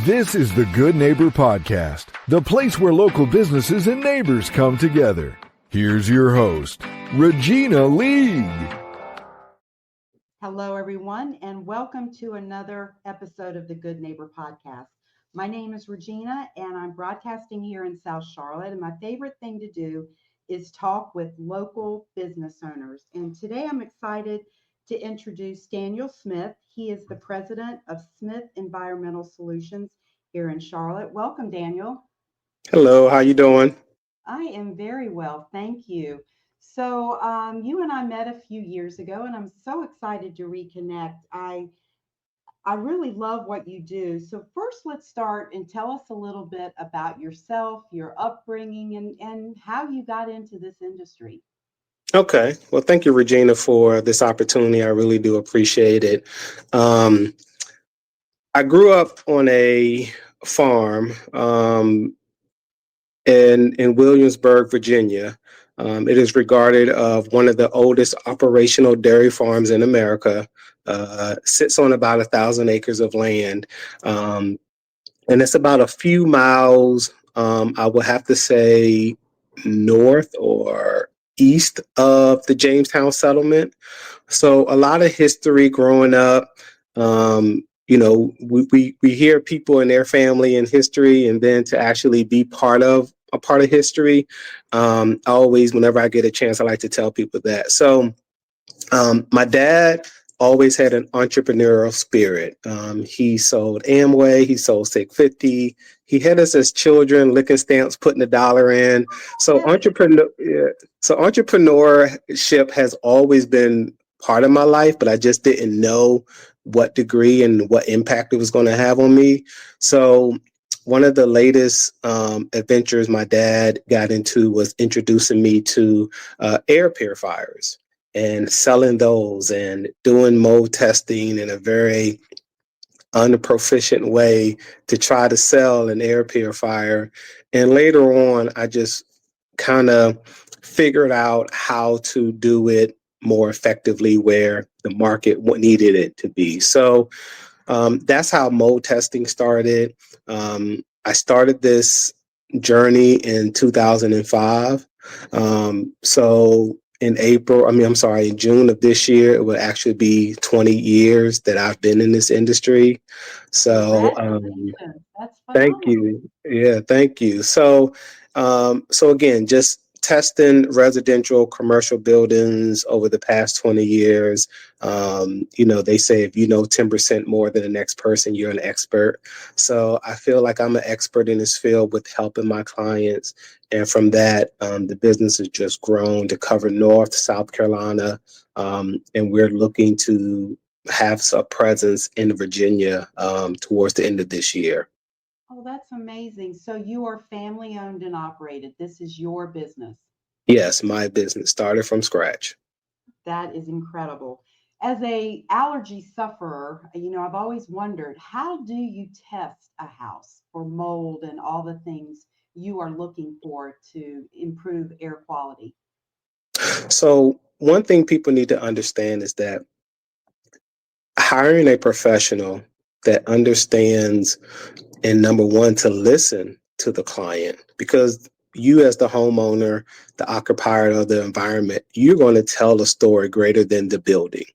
This is the Good Neighbor Podcast, the place where local businesses and neighbors come together. Here's your host, Regina League. Hello, everyone, and welcome to another episode of the Good Neighbor Podcast. My name is Regina, and I'm broadcasting here in South Charlotte, and my favorite thing to do is talk with local business owners. And today I'm excited to introduce Daniel Smith. He is the president of Smith Environmental Solutions here in Charlotte. Welcome, Daniel. Hello, how you doing? I am very well, thank you. So you and I met a few years ago, and I'm so excited to reconnect. I really love what you do. So first, let's start and tell us a little bit about yourself, your upbringing, and how you got into this industry. Okay. Well, thank you, Regina, for this opportunity. I really do appreciate it. I grew up on a farm in Williamsburg, Virginia. It is regarded of one of the oldest operational dairy farms in America. Sits on about 1,000 acres of land. And it's about a few miles, I would have to say, north or east of the Jamestown settlement. So a lot of history growing up. We hear people in their family and history, and then to actually be a part of history. Always, whenever I get a chance, I like to tell people that. So my dad always had an entrepreneurial spirit. He sold Amway, he sold Sig 50. He had us as children licking stamps, putting $1 in. So entrepreneurship has always been part of my life, but I just didn't know what degree and what impact it was going to have on me. So one of the latest adventures my dad got into was introducing me to air purifiers and selling those and doing mold testing in a very unproficient way to try to sell an air purifier. And later on, I just kind of figured out how to do it more effectively where the market needed it to be. So that's how mold testing started. I started this journey in 2005. So in June of this year, it would actually be 20 years that I've been in this industry. So That's thank phenomenal. you. Yeah, thank you. So again, just testing residential commercial buildings over the past 20 years. They say if you know 10% more than the next person, you're an expert. So I feel like I'm an expert in this field with helping my clients. And from that, the business has just grown to cover North, South Carolina. And we're looking to have a presence in Virginia towards the end of this year. Oh, that's amazing. So you are family owned and operated. This is your business. Yes, my business started from scratch. That is incredible. As a allergy sufferer, I've always wondered, how do you test a house for mold and all the things you are looking for to improve air quality? So one thing people need to understand is that hiring a professional that understands, and number one, to listen to the client, because you as the homeowner, the occupier of the environment, you're going to tell a story greater than the building.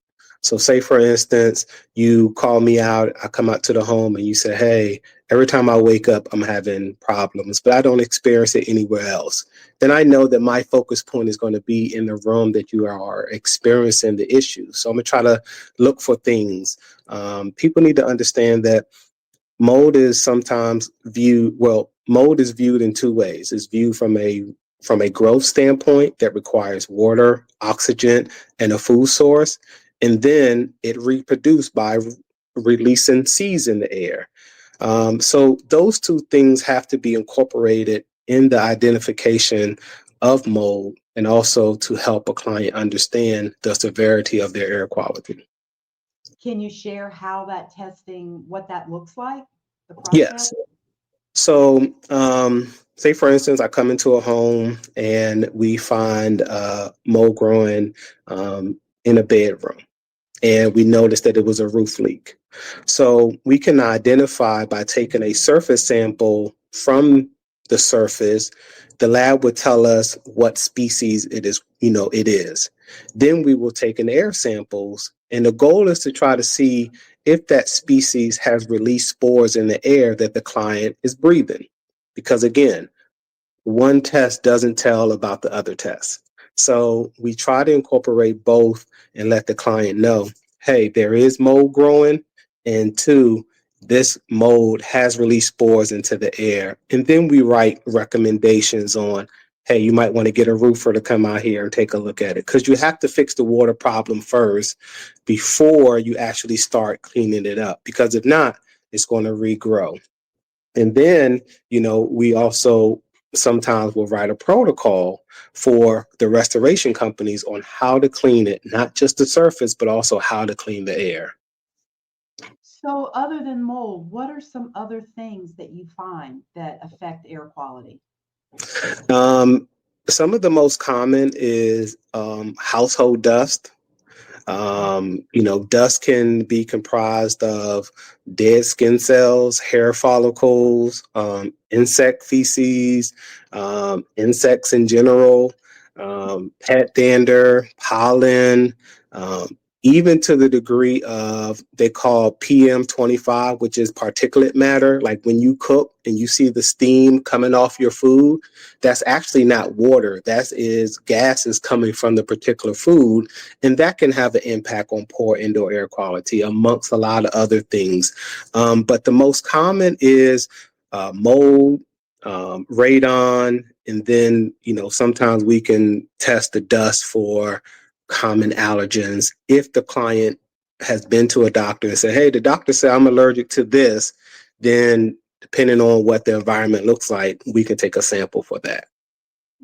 So say, for instance, you call me out, I come out to the home and you say, hey, every time I wake up, I'm having problems, but I don't experience it anywhere else. Then I know that my focus point is going to be in the room that you are experiencing the issue. So I'm going to try to look for things. People need to understand that mold is viewed in two ways. It's viewed from a growth standpoint that requires water, oxygen, and a food source. And then it reproduced by releasing seeds in the air. So those two things have to be incorporated in the identification of mold, and also to help a client understand the severity of their air quality. Can you share how that testing, what that looks like, the process? Yes. So, say for instance, I come into a home and we find mold growing in a bedroom. and we noticed that it was a roof leak. So we can identify by taking a surface sample from the surface. The lab would tell us what species it is, it is. Then we will take an air samples, and the goal is to try to see if that species has released spores in the air that the client is breathing. Because again, one test doesn't tell about the other test. So we try to incorporate both and let the client know, hey, there is mold growing. And two, this mold has released spores into the air. And then we write recommendations on, hey, you might want to get a roofer to come out here and take a look at it. Because you have to fix the water problem first before you actually start cleaning it up. Because if not, it's going to regrow. And then, we also sometimes will write a protocol for the restoration companies on how to clean it, not just the surface, but also how to clean the air. So, other than mold, what are some other things that you find that affect air quality? Some of the most common is household dust. Dust can be comprised of dead skin cells, hair follicles, insect feces, insects in general, pet dander, pollen, even to the degree of they call PM 25, which is particulate matter. Like when you cook and you see the steam coming off your food, that's actually not water. That is gases coming from the particular food. And that can have an impact on poor indoor air quality, amongst a lot of other things. But the most common is mold, radon, and then, sometimes we can test the dust for common allergens. If the client has been to a doctor and said, hey, the doctor said I'm allergic to this, then depending on what the environment looks like, we can take a sample for that.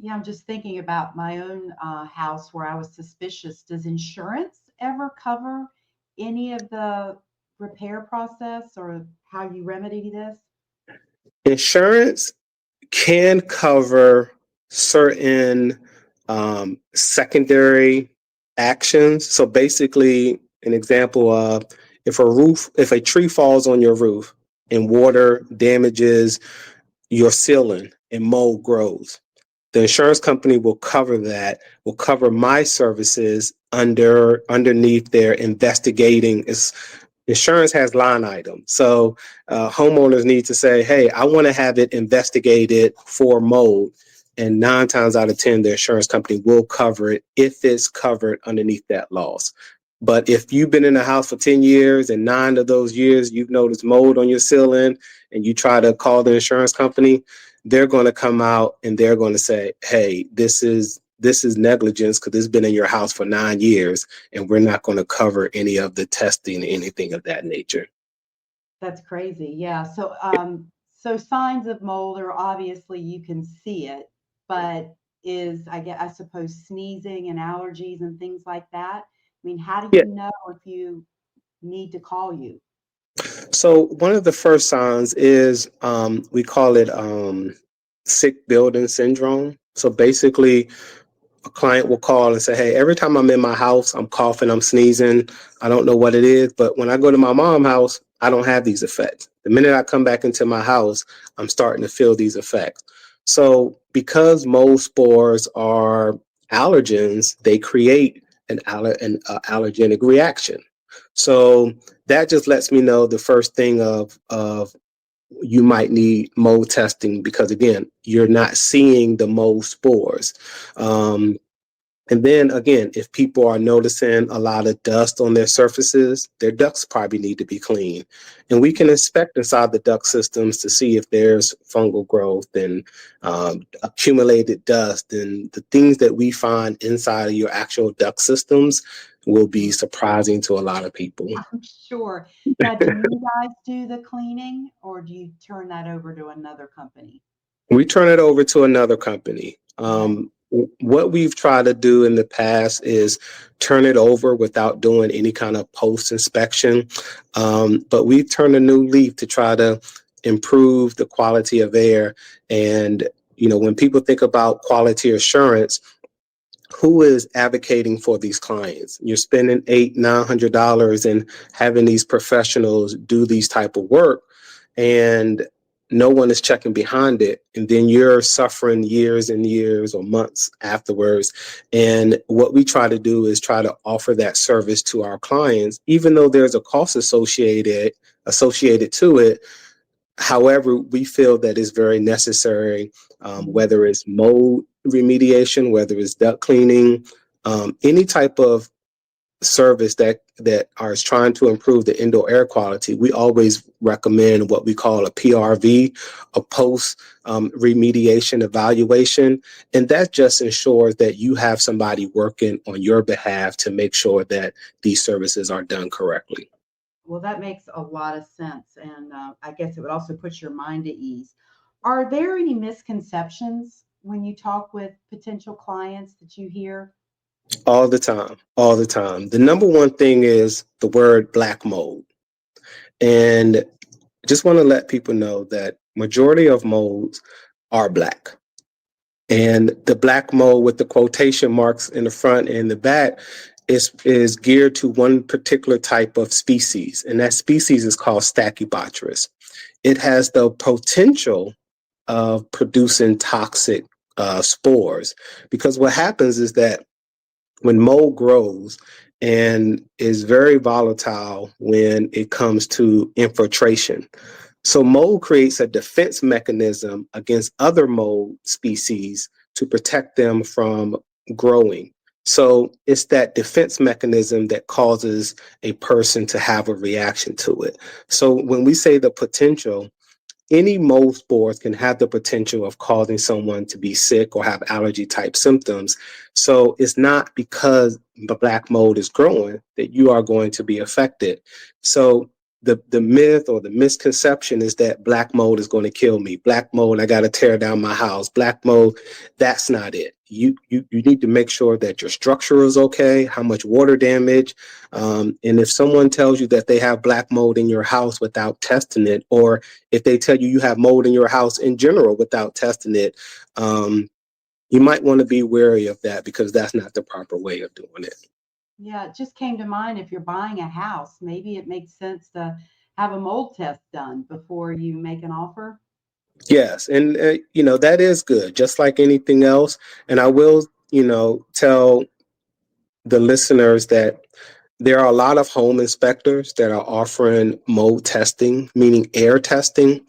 Yeah, I'm just thinking about my own house where I was suspicious. Does insurance ever cover any of the repair process or how you remedy this? Insurance can cover certain secondary actions. So basically, an example of if a tree falls on your roof and water damages your ceiling and mold grows, the insurance company will cover that, will cover my services underneath their investigating. Insurance has line items. So homeowners need to say, hey, I want to have it investigated for mold. And 9 times out of 10, the insurance company will cover it if it's covered underneath that loss. But if you've been in the house for 10 years and 9 of those years you've noticed mold on your ceiling and you try to call the insurance company, they're going to come out and they're going to say, hey, this is negligence because it's been in your house for 9 years and we're not going to cover any of the testing, anything of that nature. That's crazy. Yeah. So signs of mold are obviously you can see it, but I suppose sneezing and allergies and things like that. I mean, how do Yeah. you know if you need to call you? So one of the first signs is we call it sick building syndrome. So basically, a client will call and say, hey, every time I'm in my house, I'm coughing, I'm sneezing. I don't know what it is. But when I go to my mom's house, I don't have these effects. The minute I come back into my house, I'm starting to feel these effects. So because mold spores are allergens, they create an allergenic reaction. So that just lets me know the first thing of you might need mold testing because again, you're not seeing the mold spores. And then again, if people are noticing a lot of dust on their surfaces, their ducts probably need to be cleaned. And we can inspect inside the duct systems to see if there's fungal growth and accumulated dust. And the things that we find inside of your actual duct systems will be surprising to a lot of people. I'm sure. Now, do you guys do the cleaning or do you turn that over to another company? We turn it over to another company. Okay. What we've tried to do in the past is turn it over without doing any kind of post inspection. But we've turned a new leaf to try to improve the quality of air. And, when people think about quality assurance, who is advocating for these clients? You're spending $800-900 and having these professionals do these type of work, and no one is checking behind it. And then you're suffering years and years or months afterwards. And what we try to do is try to offer that service to our clients, even though there's a cost associated to it. However, we feel that is very necessary, whether it's mold remediation, whether it's duct cleaning, any type of service that is trying to improve the indoor air quality. We always recommend what we call a PRV, a post remediation evaluation, and that just ensures that you have somebody working on your behalf to make sure that these services are done correctly. Well, that makes a lot of sense. And I guess it would also put your mind at ease. Are there any misconceptions when you talk with potential clients that you hear? All the time, all the time. The number one thing is the word black mold. And just want to let people know that majority of molds are black. And the black mold with the quotation marks in the front and the back is geared to one particular type of species. And that species is called Stachybotrys. It has the potential of producing toxic spores, because what happens is that when mold grows and is very volatile when it comes to infiltration. So mold creates a defense mechanism against other mold species to protect them from growing. So it's that defense mechanism that causes a person to have a reaction to it. So when we say the potential, any mold spores can have the potential of causing someone to be sick or have allergy type symptoms. So it's not because the black mold is growing that you are going to be affected. So the myth or the misconception is that black mold is going to kill me. Black mold, I got to tear down my house. Black mold, that's not it. You need to make sure that your structure is okay, how much water damage. And if someone tells you that they have black mold in your house without testing it, or if they tell you you have mold in your house in general without testing it, you might want to be wary of that, because that's not the proper way of doing it. Yeah, it just came to mind, if you're buying a house, maybe it makes sense to have a mold test done before you make an offer. Yes, and that is good, just like anything else. And I will, tell the listeners that there are a lot of home inspectors that are offering mold testing, meaning air testing.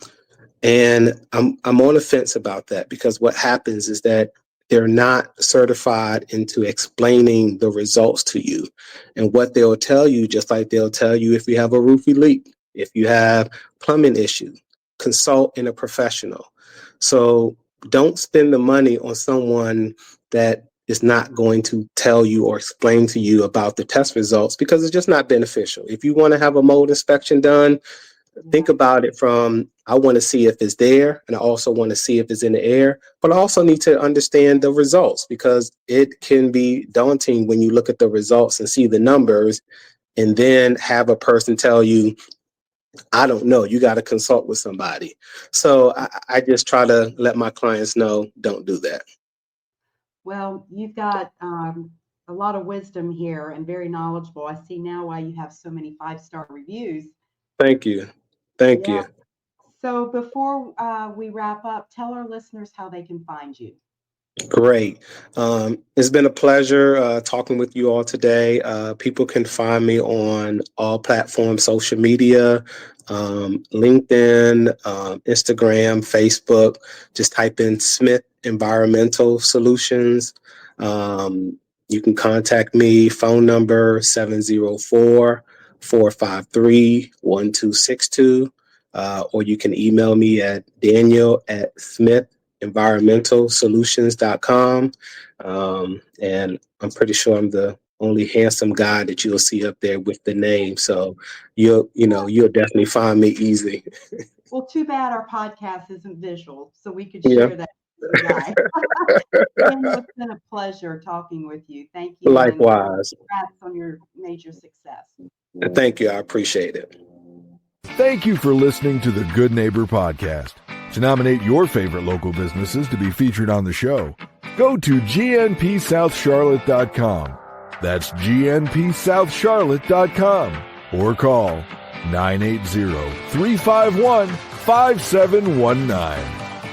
And I'm on the fence about that, because what happens is that they're not certified into explaining the results to you. And what they'll tell you, just like they'll tell you if you have a roofie leak, if you have plumbing issues, consult in a professional. So don't spend the money on someone that is not going to tell you or explain to you about the test results, because it's just not beneficial. If you want to have a mold inspection done, think about it from, I want to see if it's there, and I also want to see if it's in the air, but I also need to understand the results, because it can be daunting when you look at the results and see the numbers and then have a person tell you, I don't know, you got to consult with somebody. So I just try to let my clients know, don't do that. Well, you've got a lot of wisdom here and very knowledgeable. I see now why you have so many 5-star reviews. Thank you. Thank you. So before we wrap up, tell our listeners how they can find you. Great. It's been a pleasure talking with you all today. People can find me on all platforms, social media, LinkedIn, Instagram, Facebook. Just type in Smith Environmental Solutions. You can contact me, phone number 704-453-1262, or you can email me at daniel@smithenvironmentalsolutions.com. And I'm pretty sure I'm the only handsome guy that you'll see up there with the name. So you'll definitely find me easy. Well, too bad our podcast isn't visual, so we could share that with the guy. Daniel, it's been a pleasure talking with you. Thank you. Likewise. And congrats on your major success. Thank you. I appreciate it. Thank you for listening to the Good Neighbor Podcast. To nominate your favorite local businesses to be featured on the show, Go to gnpsouthcharlotte.com. That's gnpsouthcharlotte.com or call 980-351-5719.